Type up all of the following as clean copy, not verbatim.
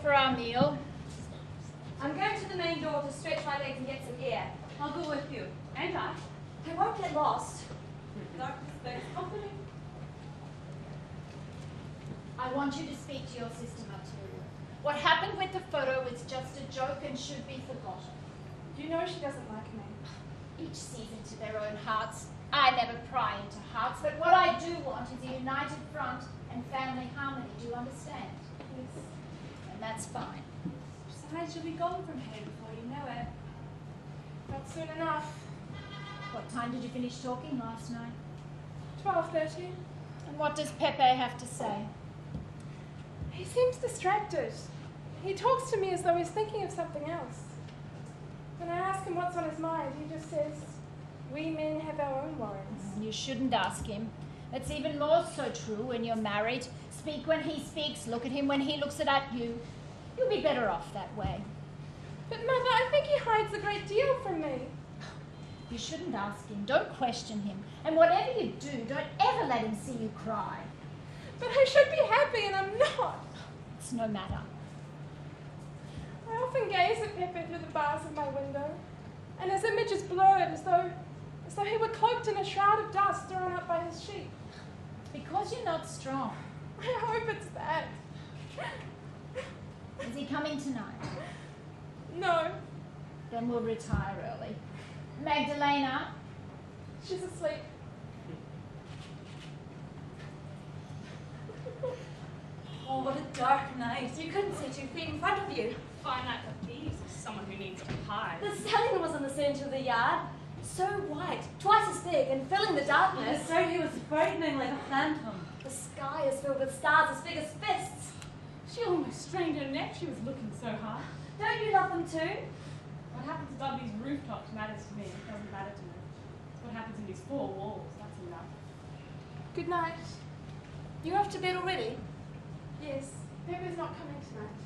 for our meal? I'm going to the main door to stretch my legs and get some air. I'll go with you. And I. I won't get lost. Darkness begs company. I want you to speak to your sister Material. What happened with the photo is just a joke and should be forgotten. You know she doesn't like me. Each sees into their own hearts. I never pry into hearts, but what I do want is a united front and family harmony. Do you understand? Yes. And that's fine. Besides, you'll be gone from here before you know it. Not soon enough. What time did you finish talking last night? 12:30. And what does Pepe have to say? He seems distracted. He talks to me as though he's thinking of something else. When I ask him what's on his mind, he just says, "We men have our own worries." You shouldn't ask him. It's even more so true when you're married. Speak when he speaks, look at him when he looks at you. You'll be better off that way. But Mother, I think he hides a great deal from me. You shouldn't ask him. Don't question him. And whatever you do, don't ever let him see you cry. But I should be happy and I'm not. It's no matter. I often gaze at Pepe through the bars of my window, and his image is blurred as though he were cloaked in a shroud of dust thrown up by his sheep. Because you're not strong. I hope it's that. Is he coming tonight? No, Then we'll retire early. Magdalena? she's asleep. Oh, what a dark night. You couldn't see 2 feet in front of you. Fine night for thieves is someone who needs to hide. The stallion was in the centre of the yard, so white, twice as big, and filling the darkness. So he was frightening like a phantom. The sky is filled with stars as big as fists. She almost strained her neck. She was looking so hard. Don't you love them too? What happens above these rooftops matters to me. It doesn't matter to me. What happens in these 4 walls, that's enough. Good night. You off to bed already? Yes. Pepe's not coming tonight.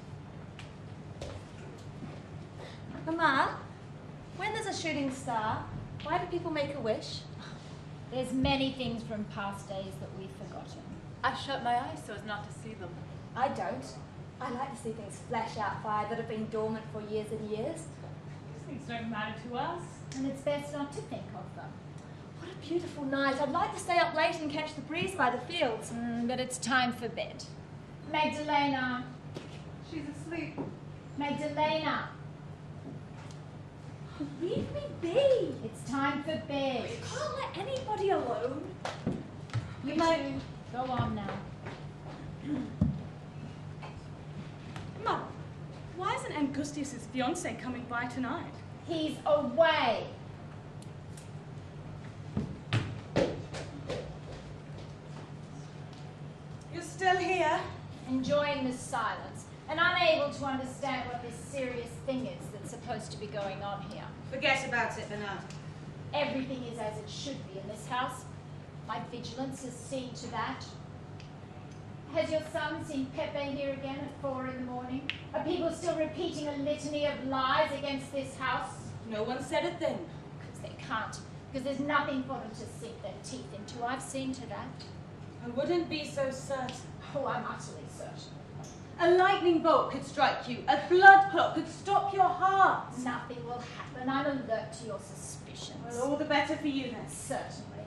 Mama, when there's a shooting star, why do people make a wish? There's many things from past days that we've forgotten. I shut my eyes so as not to see them. I don't. I like to see things flash out fire that have been dormant for years and years. These things don't matter to us. And it's best not to think of them. What a beautiful night. I'd like to stay up late and catch the breeze by the fields. But it's time for bed. Magdalena! She's asleep. Magdalena! Leave me be. It's time for bed. You can't let anybody alone. You two, go on now. Mum, why isn't Angustius's fiancé coming by tonight? He's away. You're still here? Enjoying the silence and unable to understand what this serious thing is that's supposed to be going on here. Forget about it, Bernarda. Everything is as it should be in this house. My vigilance has seen to that. Has your son seen Pepe here again at 4 in the morning? Are people still repeating a litany of lies against this house? No one said a thing. Because they can't. Because there's nothing for them to sink their teeth into. I've seen to that. I wouldn't be so certain. Oh, I'm utterly certain. A lightning bolt could strike you. A blood clot could stop your heart. Nothing will happen. I'm alert to your suspicions. Well, all the better for you then. Certainly.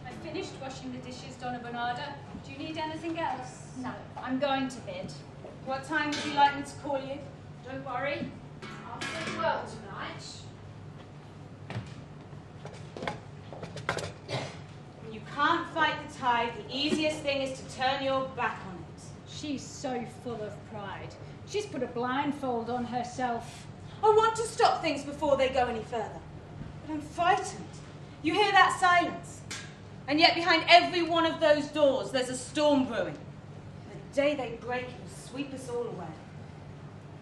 I finished washing the dishes, Donna Bernarda. Do you need anything else? No, I'm going to bed. What time would you like me to call you? Don't worry. I'll sleep well tonight. When you can't fight the tide, the easiest thing is to turn your back on it. She's so full of pride. She's put a blindfold on herself. I want to stop things before they go any further. But I'm frightened. You hear that silence? And yet behind every one of those doors, there's a storm brewing. The day they break, it will sweep us all away.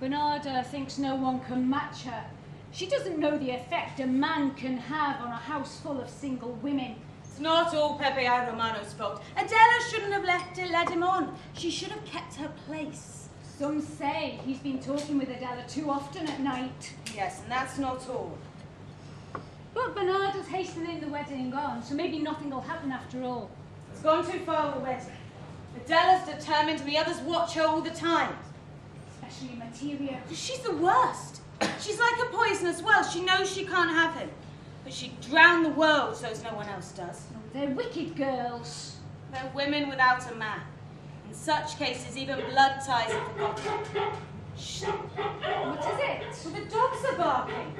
Bernarda thinks no one can match her. She doesn't know the effect a man can have on a house full of single women. It's not all Pepe I Romano's fault. Adela shouldn't have led him on. She should have kept her place. Some say he's been talking with Adela too often at night. Yes, and that's not all. But Bernarda's hastening the wedding on, so maybe nothing will happen after all. It's gone too far already. Adela's determined, and the others watch her all the time. Especially Materia. She's the worst. She's like a poisonous well. She knows she can't have him. But she'd drown the world so as no one else does. Oh, they're wicked girls. They're women without a man. In such cases, even blood ties are forgotten. Shh. What is it? Well, the dogs are barking.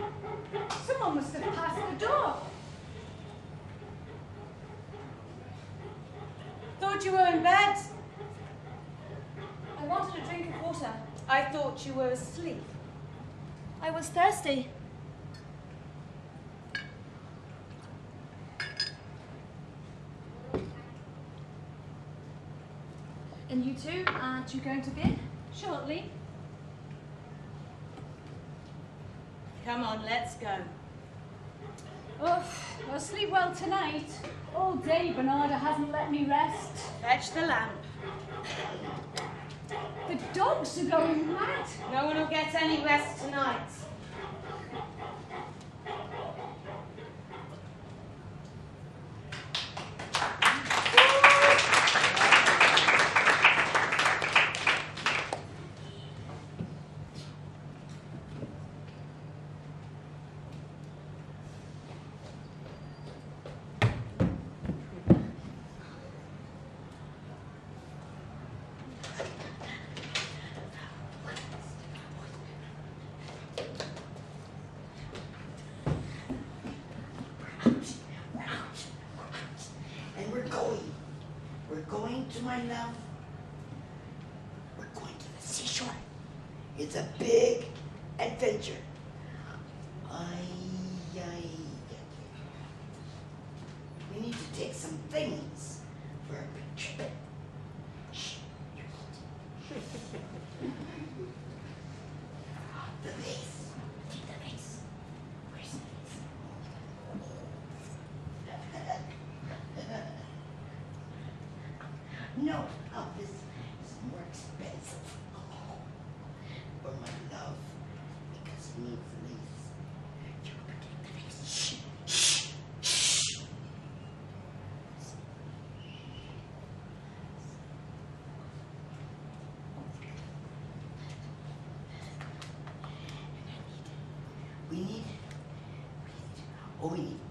Someone must have passed the door. Thought you were in bed. I wanted a drink of water. I thought you were asleep. I was thirsty. And you two, aren't you going to bed? Shortly. Come on, let's go. Oh, I'll sleep well tonight. All day Bernarda hasn't let me rest. Fetch the lamp. The dogs are going mad. No one will get any rest tonight. To my love, we're going to the seashore. It's a big adventure. We need to take some things for a big trip. Shh. The vase. Take the vase. Where's the vase? No, this is more expensive. For my love, because it needs lace. You can protect the vase. Shh, shh, shh. We need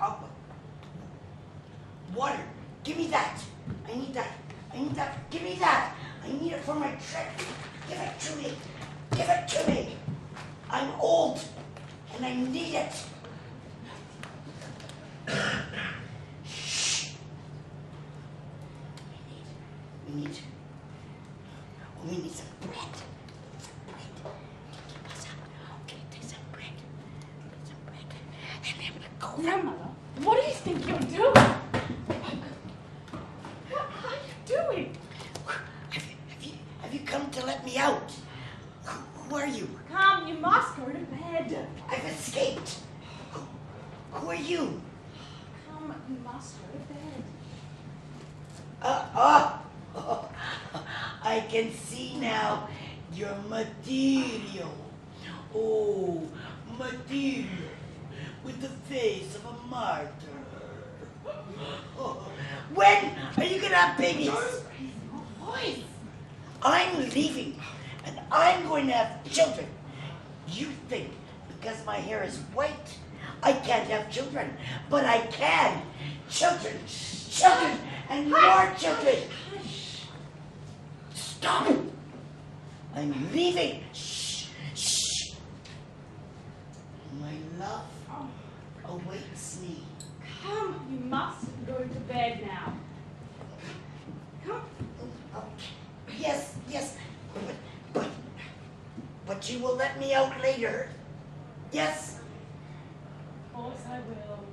Alba. Water. Give me that. I need that. Give me that. I need it for my trip. Give it to me. Give it to me. I'm old and I need it. Shh. We need some bread. Take some bread. And then we'll go. Grandmother, what do you think you're doing? What are you doing? Have you come to let me out? Who are you? Come, you must go to bed. I've escaped. Who are you? Come, you must go to bed. I can see now your material. Oh, material with the face of a martyr. Oh, when are you gonna have babies? Boys. I'm leaving, and I'm going to have children. You think because my hair is white, I can't have children, but I can. Children, and more children. Stop! I'm leaving. Shh. My love awaits me. Come, you must go to bed now. Come. Yes, but you will let me out later. Yes? Of course I will.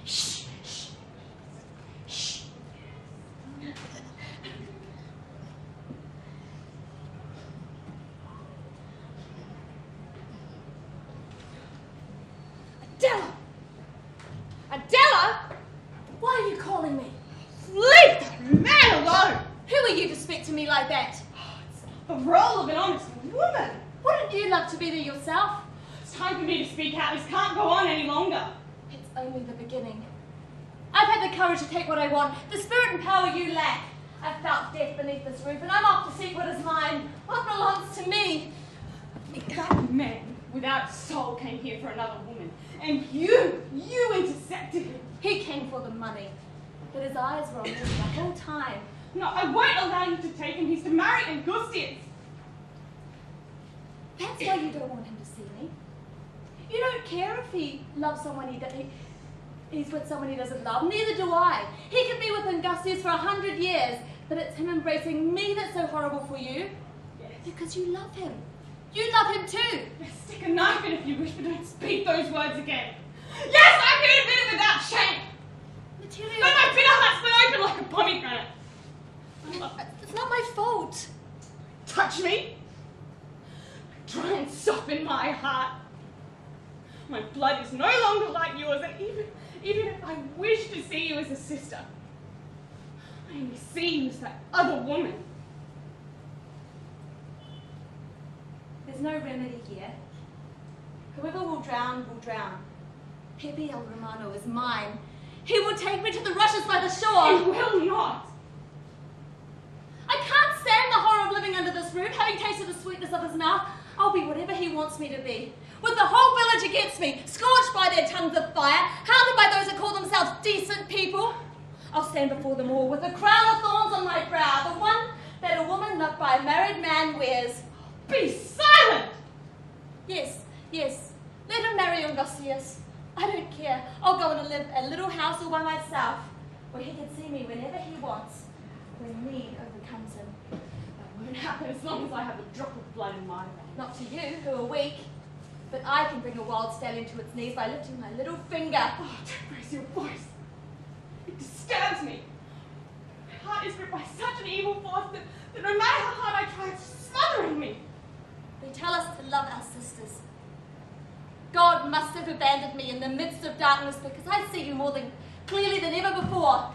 Shh. Adela! Why are you calling me? Leave that man alone! Who are you to speak to me like that? The role of an honest woman. Wouldn't you love to be there yourself? It's time for me to speak out. This can't go on any longer. It's only the beginning. I've had the courage to take what I want, the spirit and power you lack. I've felt death beneath this roof, and I'm off to seek what is mine, what belongs to me. That man without soul came here for another woman, and you intercepted him. He came for the money, but his eyes were on me the whole time. No, I won't allow you to take him. He's to marry Angustians. That's why you don't want him to see me. You don't care if he loves someone he's with someone he doesn't love. Neither do I. He could be with Angustias for 100 years, but it's him embracing me that's so horrible for you. Yes. Because you love him. You love him too. Yes, stick a knife in if you wish, but don't speak those words again. Yes, I can admit it without shame. Material. But my bitter heart's been open like a pomegranate. It's not my fault. Touch me. Try and soften my heart. My blood is no longer like yours, and even if I wish to see you as a sister, I only see you as that other woman. There's no remedy here. Whoever will drown, will drown. Pepe El Romano is mine. He will take me to the rushes by the shore. You will not. I can't stand the horror of living under this roof, having tasted the sweetness of his mouth. I'll be whatever he wants me to be. With the whole village against me, scorched by their tongues of fire, hounded by those that call themselves decent people, I'll stand before them all with a crown of thorns on my brow, the one that a woman loved by a married man wears. Be silent! Yes, let him marry Angustias. I don't care. I'll go and live a little house all by myself, where he can see me whenever he wants, when need overcomes him. That won't happen as long as I have a drop of blood in my veins. Not to you, who are weak, but I can bring a wild stallion to its knees by lifting my little finger. Oh, don't raise your voice. It disturbs me. My heart is gripped by such an evil force that no matter how hard I try, it's smothering me. They tell us to love our sisters. God must have abandoned me in the midst of darkness, because I see you more clearly than ever before.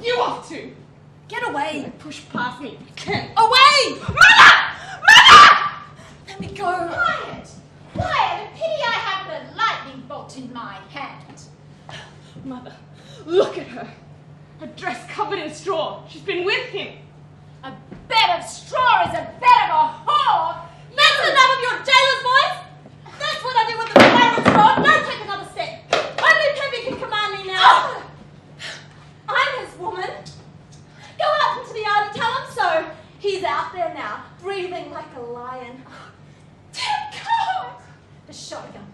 You off too. Get away! Push past me. You can't. Away! Mother! Let me go. Quiet! Quiet! A pity I have the lightning bolt in my hand. Mother, look at her. Her dress covered in straw. She's been with him. A bed of straw is a bed of a whore! That's enough of your jailer's voice! That's what I do with the fire of straw. Don't take another step. Only Pepe can command me now. I'm his woman. Go out into the yard and tell him so. He's out there now, breathing like a lion. Dear God! The shotgun.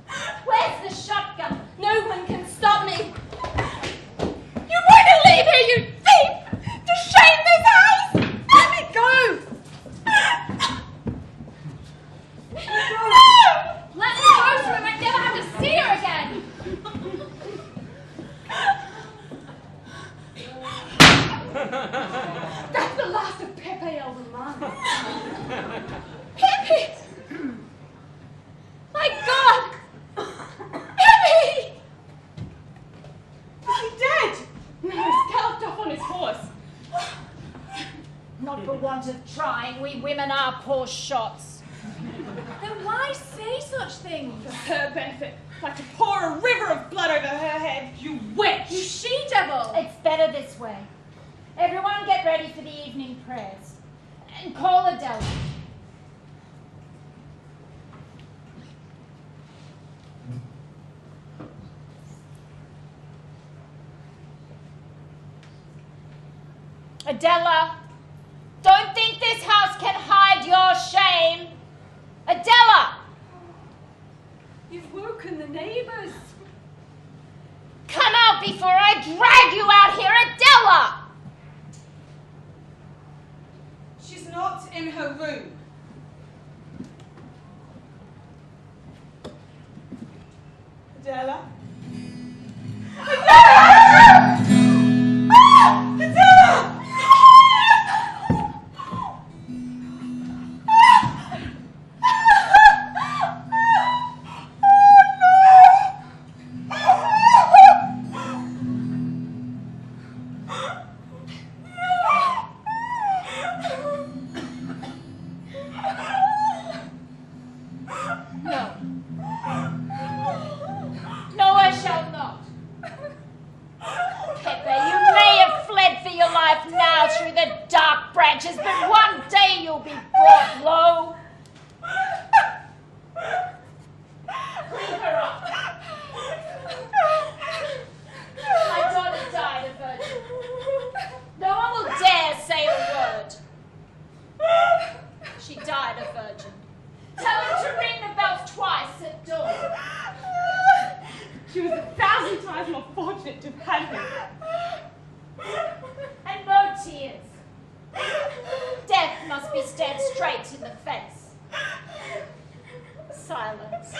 Where's the shotgun? No one can stop me. You wouldn't leave here, you thief! To shame this house! Let me go! Let me go! Let me go so I never have to see her again! That's the last of Pepe El Romano. Pepe! My God! Pepe! Is he dead? No, he's galloped off on his horse. Not for want of trying, we women are poor shots. Then why say such things? For her benefit, like to pour a river of blood over her head. You witch! You she-devil! It's better this way. Everyone get ready for the evening prayers. And call Adela. Adela, don't think this house can hide your shame. Adela! You've woken the neighbours. Come out before I drag you out here, Adela! She's not in her room. Adela? wretches, but one day you'll be brought low. Leave her up. My daughter died a virgin. No one will dare say a word. She died a virgin. Tell her to ring the bells twice at dawn. She was 1,000 times more fortunate to have had him. And no tears. Death must be stared straight in the face. Silence.